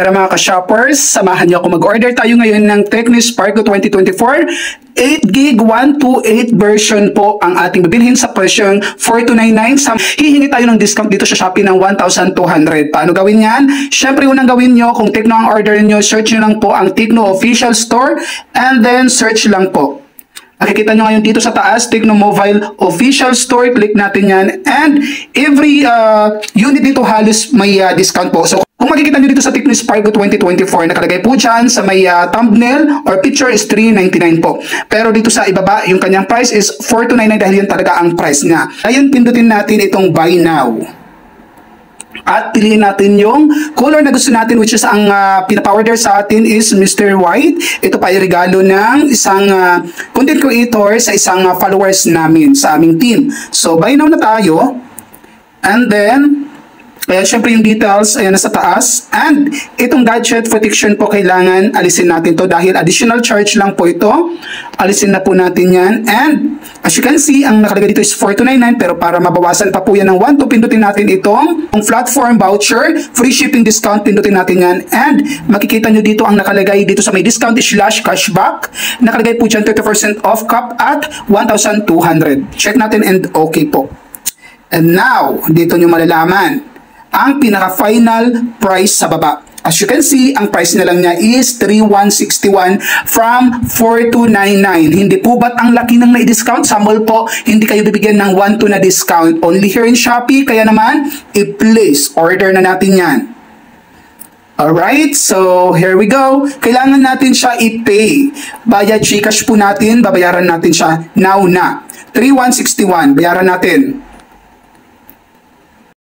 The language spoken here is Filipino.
Tara mga ka-shoppers, samahan niyo ako mag-order tayo ngayon ng Tecno Spark 2024. 8GB 128 version po ang ating bibilhin sa presyong 4299. Hihingi tayo ng discount dito sa Shopee ng 1,200. Paano gawin yan? Siyempre, unang gawin nyo, kung Tecno ang order nyo, search nyo lang po ang Tecno Official Store and then search lang po. Makikita nyo ngayon dito sa taas, Tecno Mobile Official Store. Click natin yan. And every unit dito halos may discount po. So, kung makikita nyo dito sa Tecno Spark 2024, nakalagay po dyan sa may thumbnail or picture is $399 po. Pero dito sa ibaba, yung kanyang price is $4,299 dahil yan talaga ang price niya. Ngayon, pindutin natin itong Buy Now. At piliin natin yung color na gusto natin, which is ang pinapower sa atin is Mr. White. Ito pa ay regalo ng isang content creator sa isang followers namin sa aming team. So, buy now na tayo. And then, ayan, syempre yung details, ayan, nasa taas. And itong gadget protection po, kailangan alisin natin to dahil additional charge lang po ito. Alisin na po natin yan. And as you can see, ang nakalagay dito is $4,299, pero para mabawasan pa po yan ng 1,200, pindutin natin itong platform voucher, free shipping discount, pindutin natin yan. And makikita nyo dito ang nakalagay dito sa may discount is /cashback. Nakalagay po dyan 30% off cap at 1,200. Check natin and okay po. And now, dito nyo malalaman ang pinaka-final price sa baba. As you can see, ang price na lang niya is 3,161 from 4,299. Hindi po ba't ang laki ng na-discount? Sample po, hindi kayo bibigyan ng 1,200 na discount. Only here in Shopee, kaya naman, i-place order na natin yan. Alright, so here we go. Kailangan natin siya i-pay. Via GCash po natin, babayaran natin siya now na. 3,161, bayaran natin.